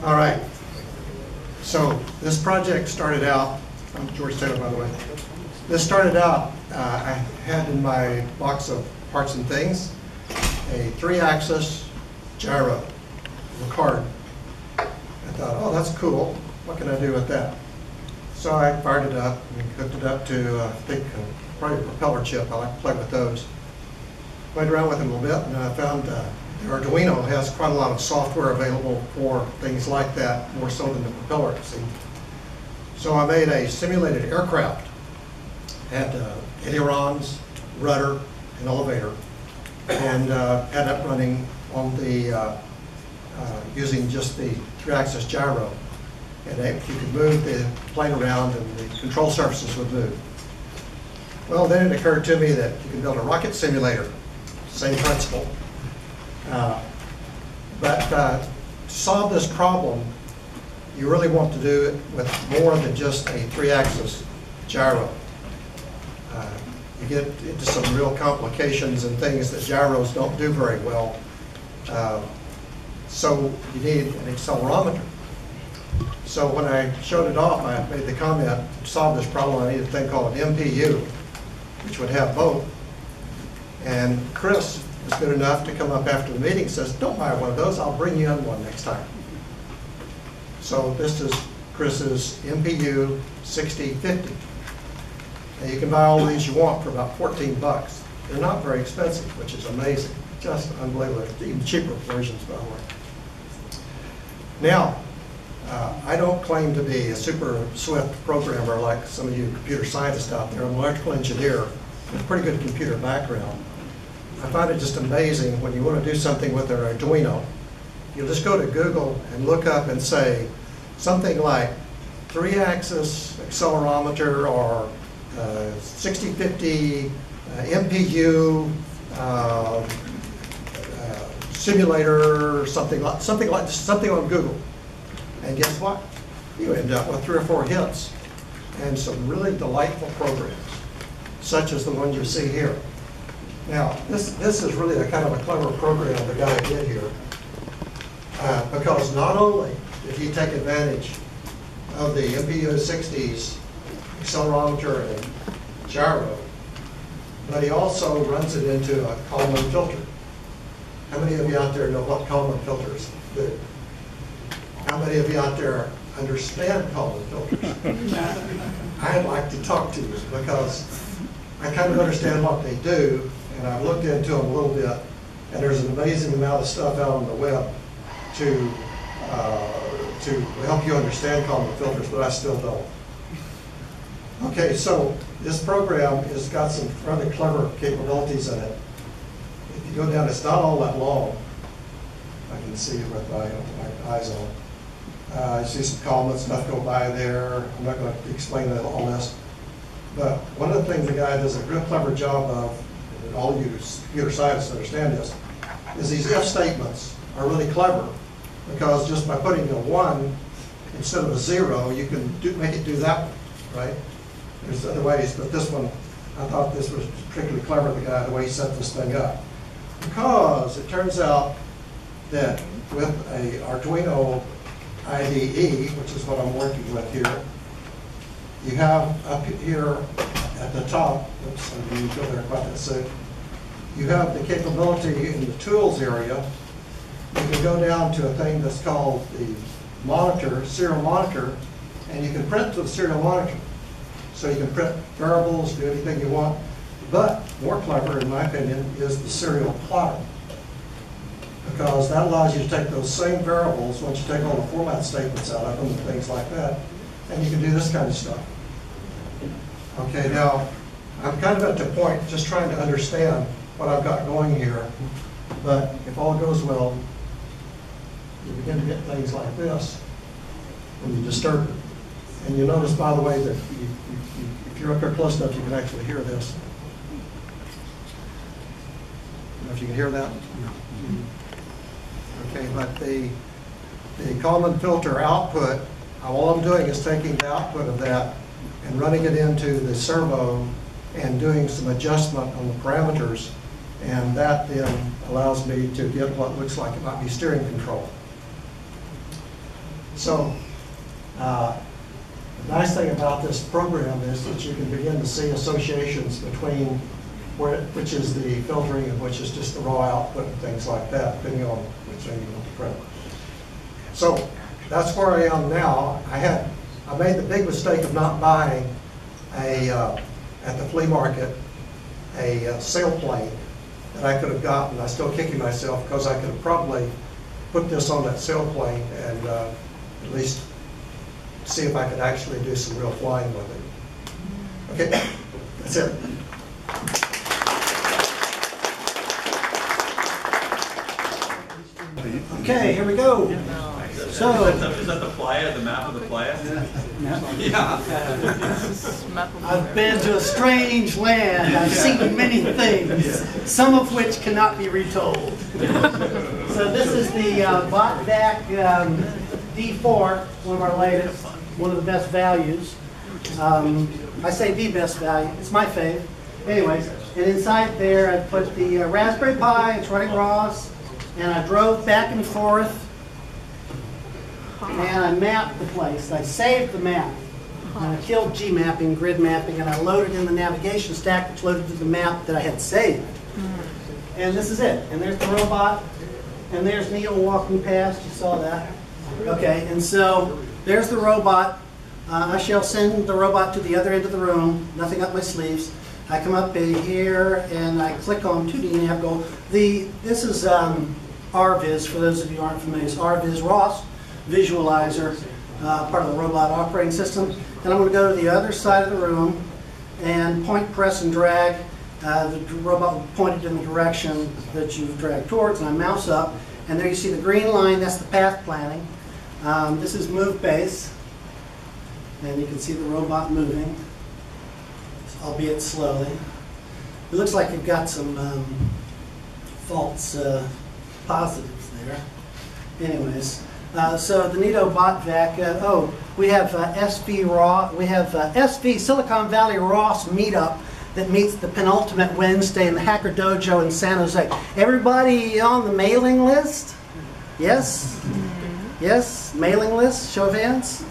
All right. So this project started out, I'm George Taylor, by the way. This started out, I had in my box of parts and things, a 3-axis gyro, a card. I thought, oh, that's cool. What can I do with that? So I fired it up and hooked it up to, I think, probably a propeller chip. I like to play with those. Played around with it a little bit, and I found the Arduino has quite a lot of software available for things like that, more so than the propeller. See? So I made a simulated aircraft. Had ailerons, rudder, and elevator, and had it running on the using just the 3-axis gyro. And you could move the plane around, and the control surfaces would move. Well, then it occurred to me that you can build a rocket simulator. Same principle. But to solve this problem, you really want to do it with more than just a 3-axis gyro. You get into some real complications and things that gyros don't do very well. So you need an accelerometer. So when I showed it off, I made the comment, to solve this problem, I need a thing called an MPU, which would have both. And Chris was good enough to come up after the meeting and says, don't buy one of those, I'll bring you in one next time. So this is Chris's MPU 6050. Now you can buy all these you want for about 14 bucks. They're not very expensive, which is amazing. Just unbelievable. Even cheaper versions, by the way. Now, I don't claim to be a super swift programmer like some of you computer scientists out there. I'm an electrical engineer with a pretty good computer background. I find it just amazing when you want to do something with an Arduino. You just go to Google and look up and say something like 3-axis accelerometer or 6050 MPU simulator, something on Google. And guess what? You end up with 3 or 4 hits and some really delightful programs, such as the ones you see here. Now, this is really a kind of a clever program the guy did here, because not only did he take advantage of the MPU 60's accelerometer and gyro, but he also runs it into a Kalman filter. How many of you out there know what Kalman filters do? How many of you out there understand Kalman filters? I'd like to talk to you because I kind of understand what they do, and I've looked into them a little bit, and there's an amazing amount of stuff out on the web to help you understand Kalman filters, but I still don't. Okay, so this program has got some rather clever capabilities in it. If you go down, it's not all that long. I can see it with my eyes on. You see some Kalman stuff go by there. I'm not going to explain all this. But one of the things the guy does a real clever job of, and all you computer scientists understand this, is these if statements are really clever, because just by putting a 1 instead of a 0, you can make it do that one, right? There's other ways, but this one, I thought this was particularly clever, the guy, the way he set this thing up. Because it turns out that with a Arduino IDE, which is what I'm working with here, you have up here at the top, oops, I didn't go there quite that soon, you have the capability in the tools area. You can go down to a thing that's called the monitor, serial monitor, and you can print to the serial monitor. So you can print variables, do anything you want. But more clever, in my opinion, is the serial plotter, because that allows you to take those same variables once you take all the format statements out of them and things like that, and you can do this kind of stuff. Okay, now I'm kind of at the point just trying to understand what I've got going here, but if all goes well, you begin to get things like this when you disturb it. And you notice, by the way, that if you're up here close enough, you can actually hear this. I don't know if you can hear that. Okay, but the Kalman filter output, all I'm doing is taking the output of that and running it into the servo and doing some adjustment on the parameters, and that then allows me to get what looks like it might be steering control. So the nice thing about this program is that you can begin to see associations between which is the filtering and which is just the raw output and things like that, depending on which thing you want to print. So that's where I am now. I made the big mistake of not buying at the flea market a sailplane that I could have gotten. I'm still kicking myself because I could have probably put this on that sailplane and at least see if I could actually do some real flying with it. Okay, that's it. Okay, here we go. So, is that the playa, the map of the playa? Yeah. I've been to a strange land. I've seen many things, some of which cannot be retold. So this is the BotVac D4, one of our latest, one of the best values. I say the best value. It's my fave. Anyways, and inside there I put the Raspberry Pi. It's running ROS. And I drove back and forth, and I mapped the place. I saved the map, and I killed G-mapping, grid mapping, and I loaded in the navigation stack, which loaded to the map that I had saved. And this is it. And there's the robot, and there's Neil walking past. You saw that. Okay, and so there's the robot. I shall send the robot to the other end of the room, nothing up my sleeves. I come up in here, and I click on 2D nav goal. This is RViz, for those of you who aren't familiar. It's RViz ROS visualizer, part of the robot operating system. And I'm going to go to the other side of the room and point, press, and drag. The robot will point it in the direction that you've dragged towards, and I mouse up. And there you see the green line, that's the path planning. This is move base, and you can see the robot moving, albeit slowly. It looks like you've got some false positives there. Anyways, so the Nito BotVac. We have SV Silicon Valley ROS meetup that meets the penultimate Wednesday in the Hacker Dojo in San Jose. Everybody on the mailing list? Yes? Yes? Mailing list? Show of hands?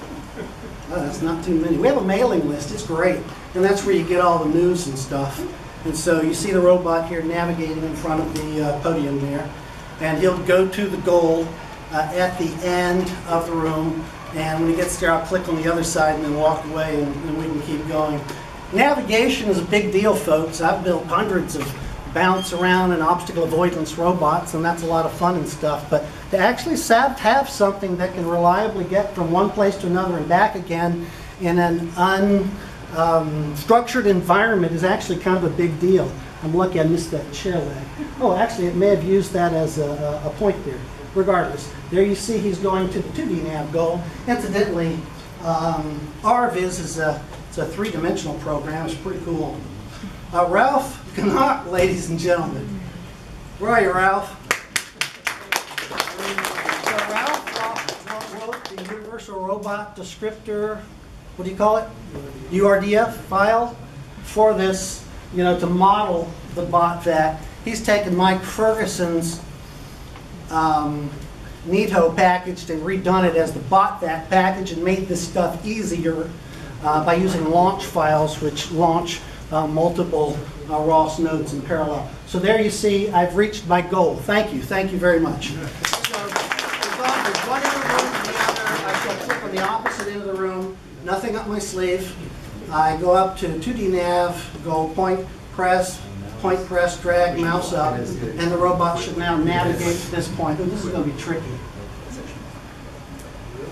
Oh, that's not too many. We have a mailing list. It's great. And that's where you get all the news and stuff. And so you see the robot here navigating in front of the podium there. And he'll go to the goal at the end of the room. And when he gets there, I'll click on the other side and then walk away, and we can keep going. Navigation is a big deal, folks. I've built hundreds of bounce around and obstacle avoidance robots, and that's a lot of fun and stuff. But to actually have something that can reliably get from one place to another and back again in an unstructured environment is actually kind of a big deal. I'm lucky I missed that chair leg. Oh, actually, it may have used that as a point there. Regardless, there you see he's going to the 2D nav goal. Incidentally, RViz is it's a three-dimensional program. It's pretty cool. Ralph Gannott, ladies and gentlemen. Where are you, Ralph? So Ralph wrote the Universal Robot Descriptor, what do you call it? URDF file for this, to model the BotVac. He's taken Mike Ferguson's Nito package and redone it as the BotVac package and made this stuff easier by using launch files which launch multiple ROS nodes in parallel. So there you see, I've reached my goal. Thank you very much. So there's one in the room and the other. I shall click on the opposite end of the room, nothing up my sleeve. I go up to 2D nav, go point, press, drag, mouse up, and the robot should now navigate to this point. Oh, this is going to be tricky.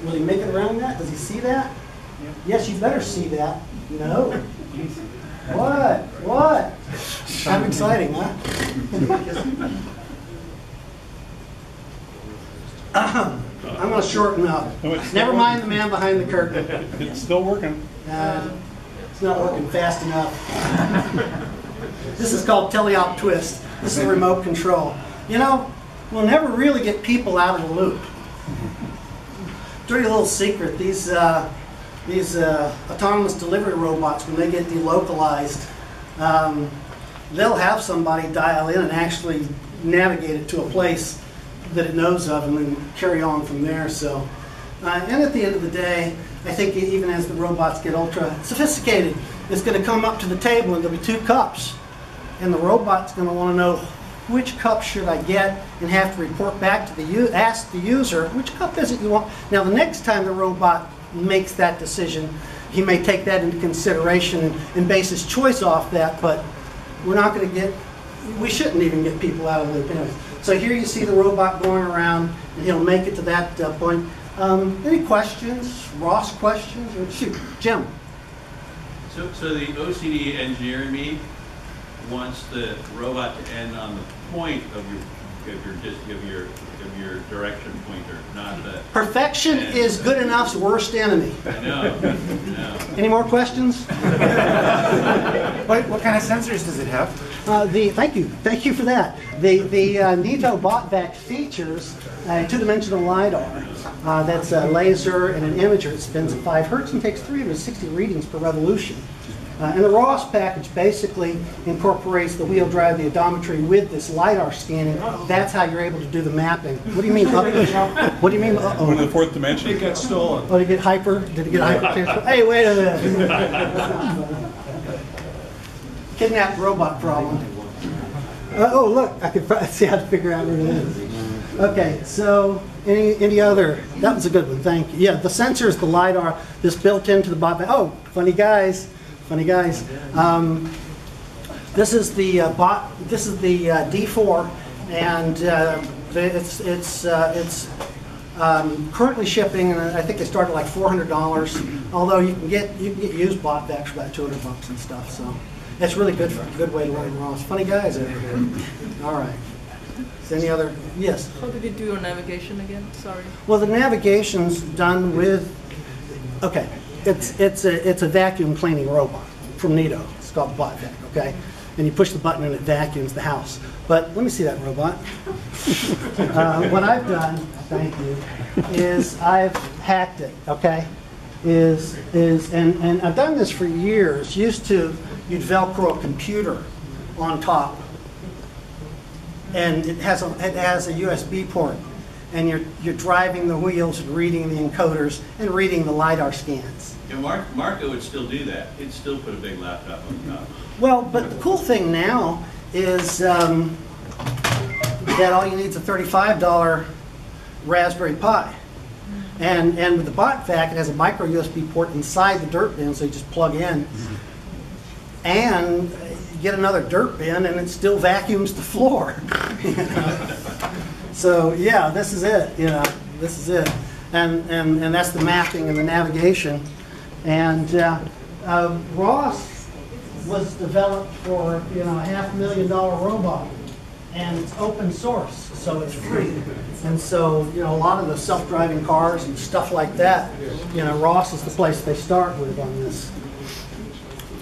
Will he make it around that? Does he see that? Yes, you better see that. No. What? Kind of exciting, huh? I'm going to shorten up. Never mind the man behind the curtain. It's still working. It's not working fast enough. This is called teleop twist. This is a remote control. We'll never really get people out of the loop. Dirty little secret, these autonomous delivery robots, when they get delocalized, they'll have somebody dial in and actually navigate it to a place that it knows of and then carry on from there. So And at the end of the day, I think even as the robots get ultra sophisticated, it's going to come up to the table and there'll be 2 cups. And the robot's going to want to know which cup should I get and have to report back to the ask the user, which cup is it you want? Now the next time the robot makes that decision, he may take that into consideration and base his choice off that, but we're not going to get, we shouldn't even get people out of the loop anyway. So here you see the robot going around and he'll make it to that point. Any questions? Ross questions? Or, shoot, Jim. So the OCD engineer in me wants the robot to end on the point of your direction pointer, not the. Perfection is good enough's worst enemy. I know. Any more questions? What kind of sensors does it have? Thank you for that. The Nito BotVac features a 2-dimensional LiDAR that's a laser and an imager. It spins at 5 hertz and takes 360 readings per revolution. And the ROS package basically incorporates the wheel drive, the odometry with this LiDAR scanning. That's how you're able to do the mapping. What do you mean? What do you mean? We're in the 4th dimension. It got stolen. Oh, did it get hyper? Did it get hyper? Hey, wait a minute. Kidnapped robot problem. Oh, look, I can see how to figure out where it is. Okay, so any other? That was a good one, thank you. Yeah, the sensor is the LiDAR that's built into the bot. Oh, funny guys. This is the bot. This is the D4, and it's currently shipping, and I think they start at like $400. Although you can get used bot backs for about $200 and stuff. So it's really good way to learn ROS. Funny guys over here. All right. Is any other? Yes. How did you do your navigation again? Sorry. Well, the navigation's done with. Okay. It's a vacuum cleaning robot from Nito. It's called BotVac, okay? And you push the button and it vacuums the house. But let me see that robot. What I've done, thank you, is I've hacked it, okay? And I've done this for years. Used to, you'd Velcro a computer on top, and it has a USB port. And you're driving the wheels and reading the encoders and reading the LiDAR scans. Yeah, Marco would still do that. He'd still put a big laptop on top. Well, but the cool thing now is that all you need is a $35 Raspberry Pi. And with the BotVac, it has a micro USB port inside the dirt bin, so you just plug in. And you get another dirt bin, and it still vacuums the floor. So yeah, this is it. This is it, and that's the mapping and the navigation. And ROS was developed for a $500,000 robot, and it's open source, so it's free. And so a lot of the self-driving cars and stuff like that, ROS is the place they start with on this.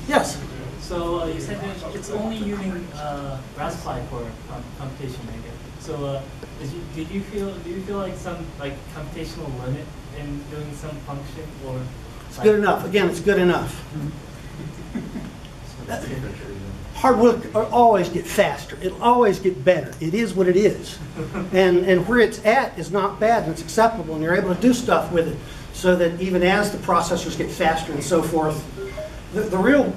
Yes. So you said that it's only using Raspberry for computation, I guess. So do you feel like some computational limit in doing some function, or? It's good enough. Again, it's good enough. Hard work will always get faster. It'll always get better. It is what it is. And where it's at is not bad, and it's acceptable, and you're able to do stuff with it so that even as the processors get faster and so forth, the real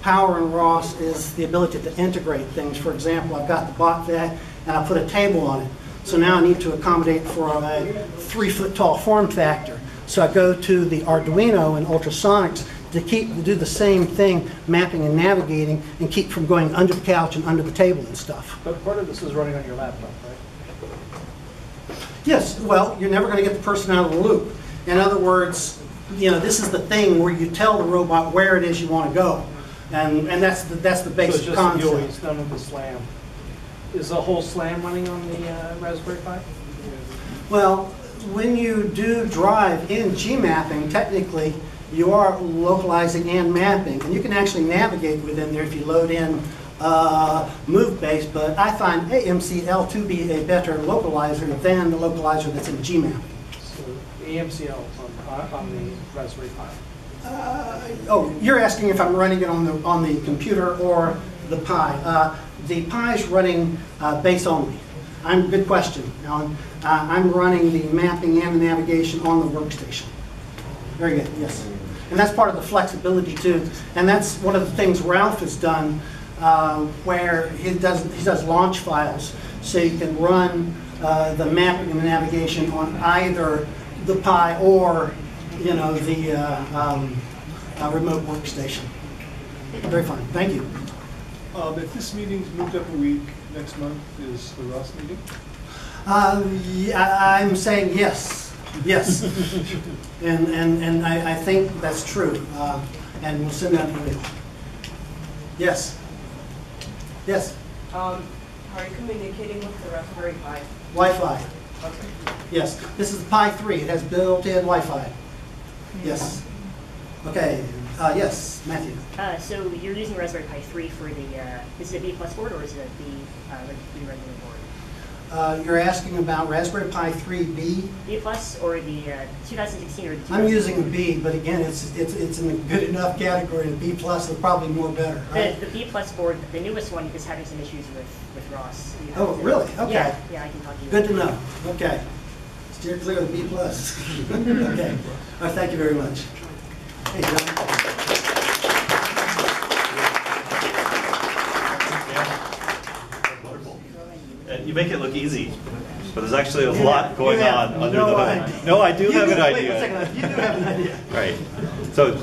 power in ROS is the ability to integrate things. For example, I've got the BotVac, and I put a table on it. So now I need to accommodate for a 3-foot tall form factor. So I go to the Arduino and ultrasonics to do the same thing, mapping and navigating, and keep from going under the couch and under the table and stuff. But part of this is running on your laptop, right? Yes, well, you're never going to get the person out of the loop. In other words, this is the thing where you tell the robot where it is you want to go. And that's the basic so it's concept. just it's done with the SLAM. Is the whole SLAM running on the Raspberry Pi? Well, when you do drive in G-mapping, technically you are localizing and mapping, and you can actually navigate within there if you load in move base, but I find AMCL to be a better localizer than the localizer that's in G-mapping. So AMCL on the Raspberry Pi. Oh, you're asking if I'm running it on the computer or the Pi. The Pi is running base only. Good question, Alan. I'm running the mapping and the navigation on the workstation. Very good, yes. And that's part of the flexibility too. And that's one of the things Ralph has done where he does launch files. So you can run the mapping and the navigation on either the Pi or, you know, the remote workstation. Very fine, thank you. If this meeting's moved up a week, next month is the Ross meeting? Yeah, I'm saying yes, yes. and I think that's true. And we'll send out an email. Yes. Yes. Are you communicating with the Raspberry Pi? Wi-Fi. Okay. Yes. This is the Pi 3. It has built-in Wi-Fi. Yes. Okay. Yes, Matthew. So you're using Raspberry Pi 3 for the, is it a B+ board or is it the regular board? You're asking about Raspberry Pi 3B? B+ or the 2016 or the I'm using a B, but again, it's in a good enough category. The B+ is probably more better, right? The B+ board, the newest one, is having some issues with ROS. Oh, really? Okay. Yeah, I can talk to you. Good to know. Okay. Steer clear of the B+. Okay. All right, thank you very much. Hey, John. You make it look easy, but there's actually a lot going on under the hood. Idea. No, I do have an Wait idea. a second. You do have an idea. Right. So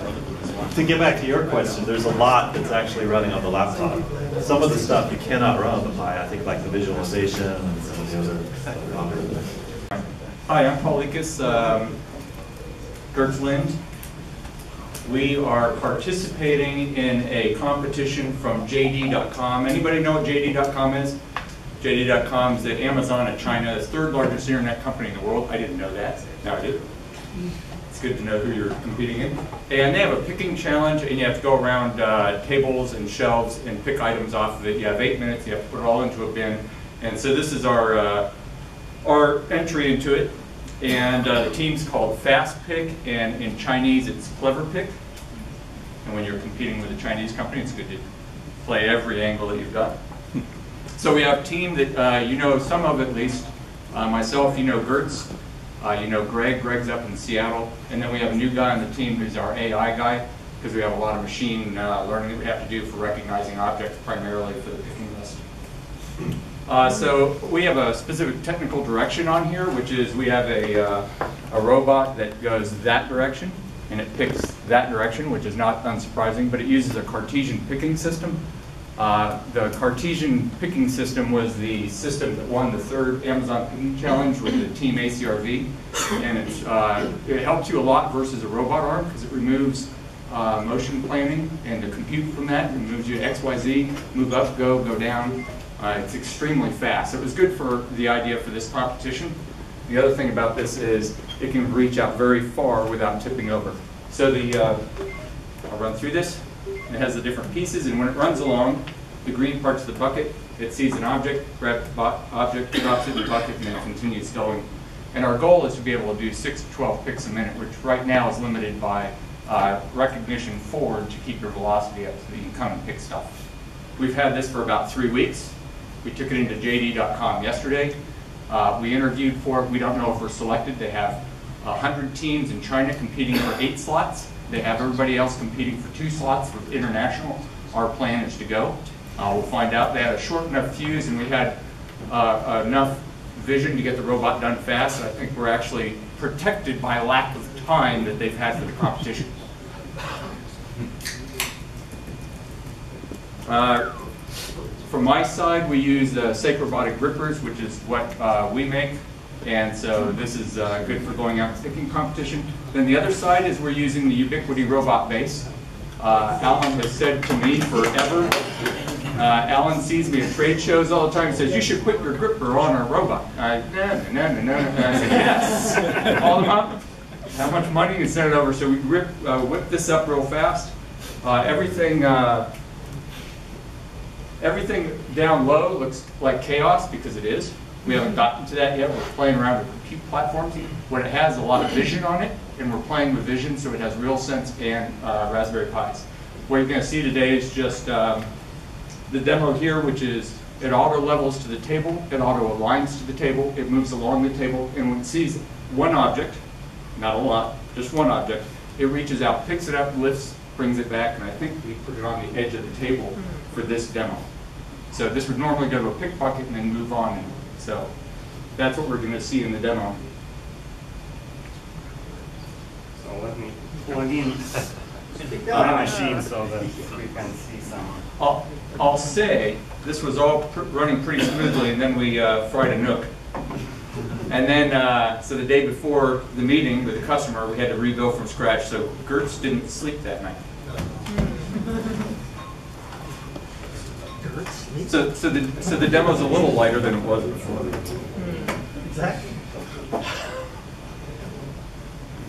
to get back to your question, there's a lot that's actually running on the laptop. Some of the stuff you cannot run on the Pi. I think like the visualization and some of the other. Hi, I'm Paul Likas, Gertzland. We are participating in a competition from JD.com. Anybody know what JD.com is? JD.com is the Amazon of China, the third largest internet company in the world. I didn't know that. Now I do. It's good to know who you're competing in. And they have a picking challenge, and you have to go around tables and shelves and pick items off of it. You have 8 minutes. You have to put it all into a bin. And so this is our entry into it. And the team's called FastPick, and in Chinese it's CleverPick. And when you're competing with a Chinese company, it's good to play every angle that you've got. So we have a team that you know some of at least. Myself, you know Gertz. You know Greg. Greg's up in Seattle. And then we have a new guy on the team who's our AI guy, because we have a lot of machine learning that we have to do for recognizing objects, primarily for the picking list. So we have a specific technical direction on here, which is we have a robot that goes that direction, and it picks that direction, which is not unsurprising, but it uses a Cartesian picking system. The Cartesian picking system was the system that won the third Amazon Picking Challenge with the Team ACRV, and it helps you a lot versus a robot arm because it removes motion planning and the compute from that. It moves you to X, Y, Z, move up, go down. It's extremely fast. It was good for the idea for this competition. The other thing about this is it can reach out very far without tipping over. So I'll run through this. It has the different pieces, and when it runs along the green parts of the bucket, it sees an object, grabs the object, drops it in the bucket, and then continues going. And our goal is to be able to do 6 to 12 picks a minute, which right now is limited by recognition forward to keep your velocity up so that you can come and pick stuff. We've had this for about 3 weeks. We took it into JD.com yesterday. We interviewed for it. We don't know if we're selected. They have 100 teams in China competing for 8 slots. They have everybody else competing for 2 slots for international. Our plan is to go. We'll find out. They had a short enough fuse, and we had enough vision to get the robot done fast. I think we're actually protected by lack of time that they've had for the competition. From my side, we use Sacred Robotic grippers, which is what we make. And so this is good for going out and picking competition. Then the other side is we're using the Ubiquity robot base. Alan has said to me forever, Alan sees me at trade shows all the time and says, you should put your gripper on our robot. I said, yes. Call them up, how much money, and send it over. So we whip this up real fast. Everything down low looks like chaos because it is. We haven't gotten to that yet. We're playing around with compute platforms. What it has a lot of vision on it, and we're playing with vision, so it has Realsense and Raspberry Pis. What you're going to see today is just the demo here, which is It auto levels to the table, it auto aligns to the table, it moves along the table, and when it sees one object, not a lot, just one object, it reaches out, picks it up, lifts, brings it back, and I think we put it on the edge of the table for this demo. So this would normally go to a pick bucket and then move on. So that's what we're going to see in the demo. So let me plug in my machine so that we can see some. I'll say this was all running pretty smoothly, and then we fried a Nook. And then, so the day before the meeting with the customer, we had to rebuild from scratch, so Gertz didn't sleep that night. So the demo's a little lighter than it was before. Exactly.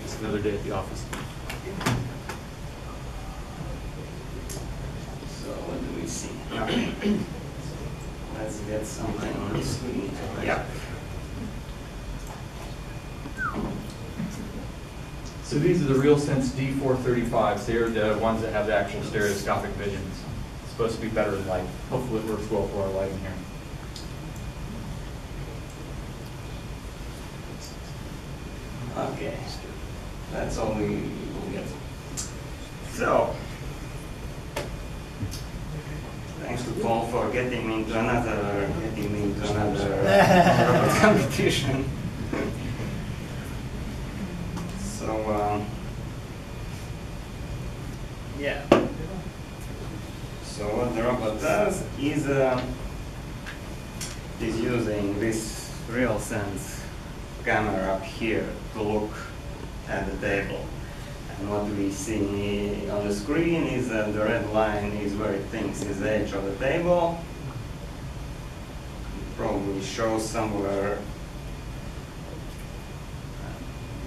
It's another day at the office. So what do we see? Let's get something on the screen. Yeah. So these are the Realsense D435s. They're the ones that have the actual stereoscopic vision. It's supposed to be better in light. Hopefully it works well for our lighting here. Okay. That's all we will get. So, thanks to Paul for getting me into another competition. So, yeah. So what the robot does is using this Realsense camera up here to look at the table. And what we see on the screen is that the red line is where it thinks is the edge of the table. It probably shows somewhere.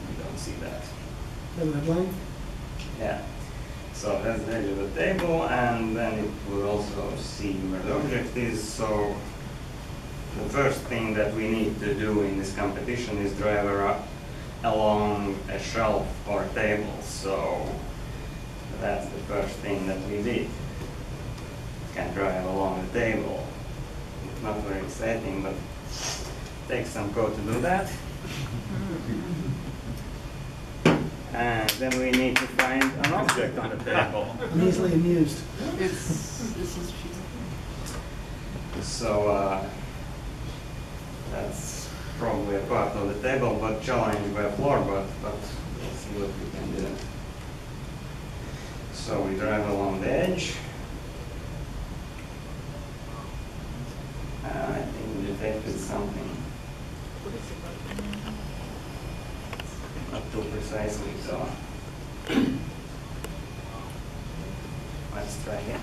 We don't see that. The red line? Yeah. So that's the edge of the table, and then it will also see where the object is. So the first thing that we need to do in this competition is drive along a shelf or table. So that's the first thing that we did. Can drive along the table. It's not very exciting, but it takes some code to do that. And then we need to find an object on the table. I'm easily amused. This is cheap. So that's probably a part of the table, but challenged by a floorboard, but let's see what we can do. So we drive along the edge. I think we detected something. Not too precisely, so let's try again.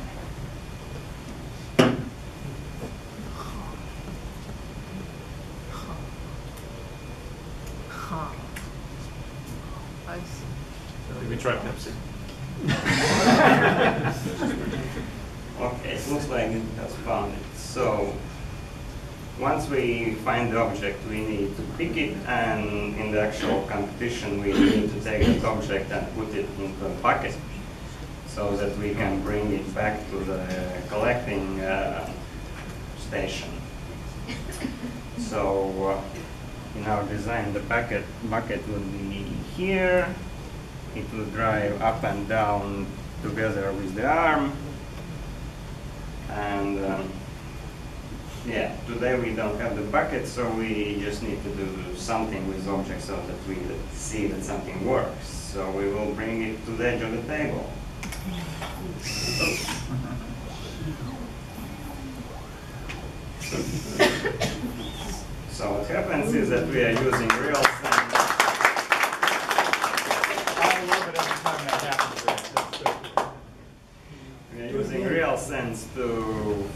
I see. Maybe try Pepsi. Okay, it looks like it has found it. So once we find the object, we need to pick it, and in the actual competition, we need to take that object and put it into a bucket so that we can bring it back to the collecting station. So in our design, the bucket would be here. It would drive up and down together with the arm. And yeah, today we don't have the bucket, so we just need to do something with the object so that we see that something works. So we will bring it to the edge of the table. So what happens is that we are using Realsense. I love it every time that happens. We are using Realsense to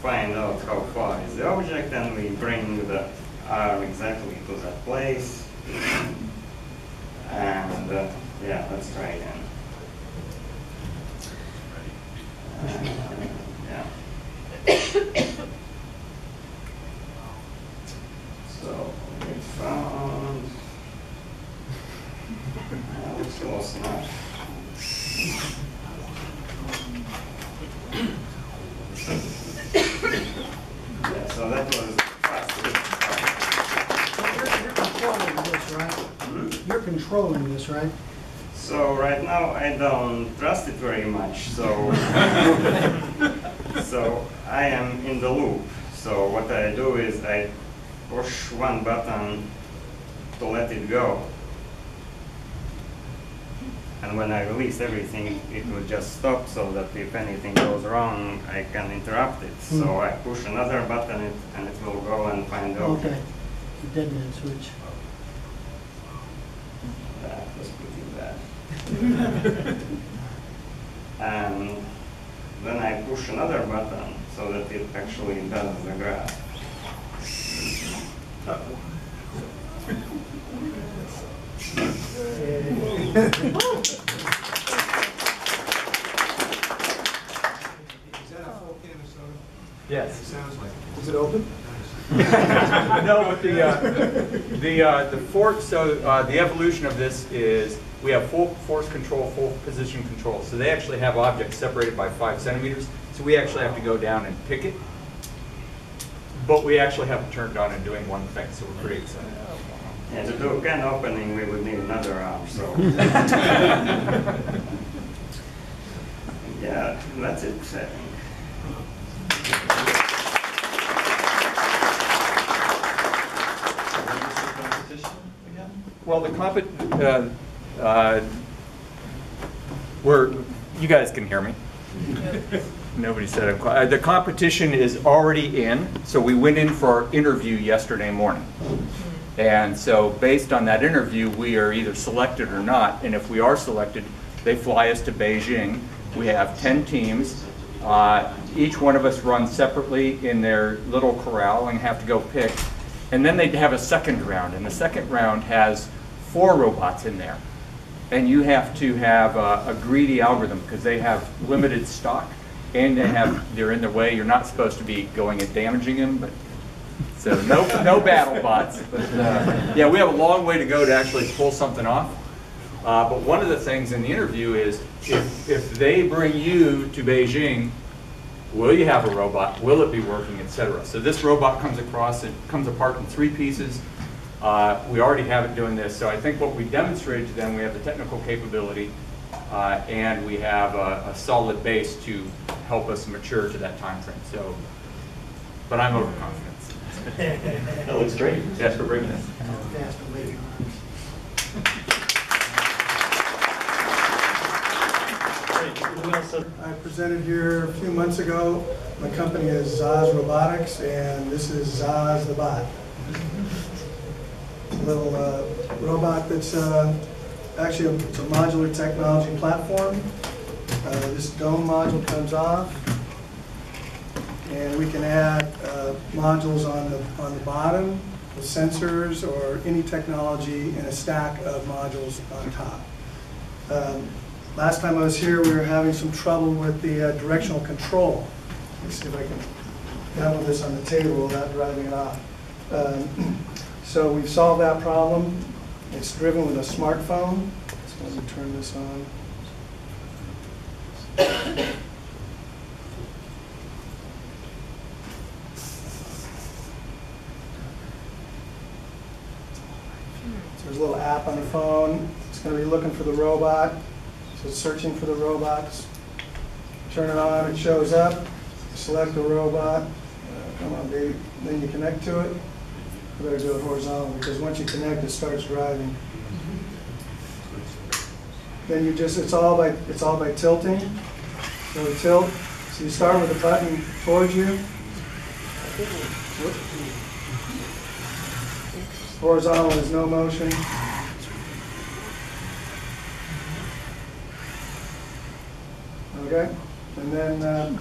find out how far is the object, and we bring the arm exactly to that place. And yeah, let's try again. Yeah. So we found. That was close enough. Yeah, so that this, right? So right now I don't trust it very much. So so I am in the loop. So what I do is I push one button to let it go. And when I release everything, it will just stop so that if anything goes wrong, I can interrupt it. So I push another button and it will go and find the object. Okay. The dead man switch. That was pretty bad. And then I push another button so that it actually does the graph. Yes. Sounds like it. Is it open? No, but the evolution of this is we have full force control, full position control. So they actually have objects separated by 5 centimeters. So we actually have to go down and pick it. But we actually have it turned on and doing one thing, so we're pretty excited. Yeah, to do a can opening, we would need another arm. So yeah, that's it. I think. Well, the you guys can hear me. Nobody said I'm quiet. The competition is already in, so we went in for our interview yesterday morning. And so based on that interview, we are either selected or not. And if we are selected, they fly us to Beijing. We have 10 teams. Each one of us runs separately in their little corral and have to go pick. And then they have a second round, and the second round has 4 robots in there. And you have to have a greedy algorithm because they have limited stock and they're in the way. You're not supposed to be going and damaging them, but so no battle bots. But yeah, we have a long way to go to actually pull something off. But one of the things in the interview is if they bring you to Beijing, will you have a robot? Will it be working, etc. So this robot comes apart in 3 pieces. We already have it doing this. So I think what we demonstrated to them, we have the technical capability and we have a solid base to help us mature to that time frame. So, but I'm overconfident. That looks great. Thanks for bringing it. I presented here a few months ago. My company is Zaz Robotics, and this is Zaz the bot. A little robot that's actually it's a modular technology platform. This dome module comes off, and we can add modules on the bottom with sensors or any technology in a stack of modules on top. Last time I was here, we were having some trouble with the directional control. Let's see if I can handle this on the table without driving it off. So we've solved that problem. It's driven with a smartphone. So let me turn this on. So there's a little app on the phone. It's going to be looking for the robot. So it's searching for the robots. Turn it on, it shows up. Select the robot. Come on, baby. Then you connect to it. You better do it horizontal because once you connect, it starts driving. Then you just, it's all by tilting. So tilt. So you start with the button towards you. Horizontal is no motion. Okay, and then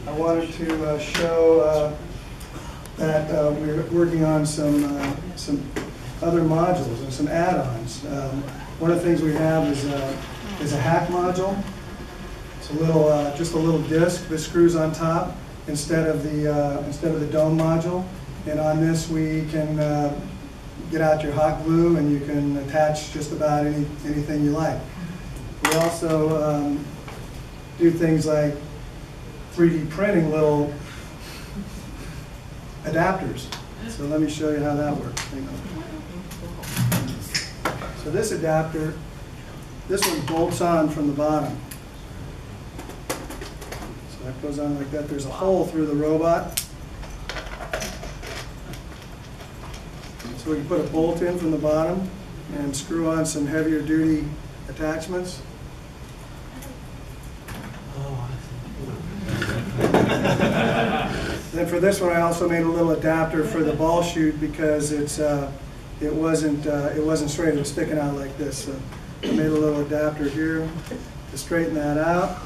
I wanted to show that we're working on some other modules and some add-ons. One of the things we have is a hack module. It's a little, just a little disc that screws on top instead of the dome module. And on this, we can get out your hot glue and you can attach just about anything you like. We also do things like 3D printing little adapters. So let me show you how that works. So this adapter this one bolts on from the bottom. So that goes on like that. There's a hole through the robot. So we can put a bolt in from the bottom and screw on some heavier duty attachments. Then for this one, I also made a little adapter for the ball chute because it wasn't straight. It was sticking out like this. So I made a little adapter here to straighten that out.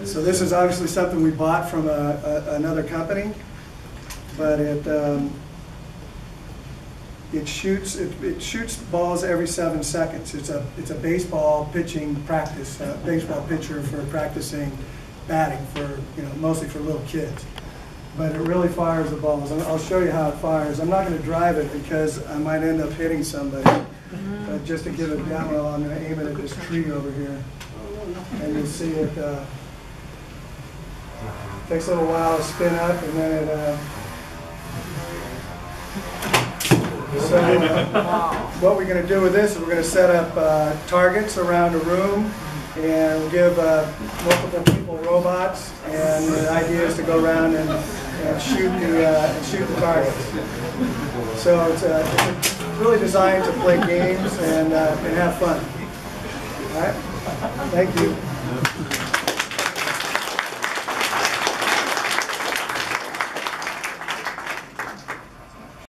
So this is obviously something we bought from another company, but it shoots balls every 7 seconds. It's a baseball pitching practice, baseball pitcher for practicing batting for, mostly for little kids. But it really fires the balls. And I'll show you how it fires. I'm not going to drive it because I might end up hitting somebody. But just to give a demo, I'm going to aim it at this tree over here. And you'll see it takes a little while to spin up, and then it so what we're going to do with this is we're going to set up targets around a room, and we'll give multiple people robots, and the idea is to go around and shoot the targets. So it's really designed to play games and have fun. All right, thank you.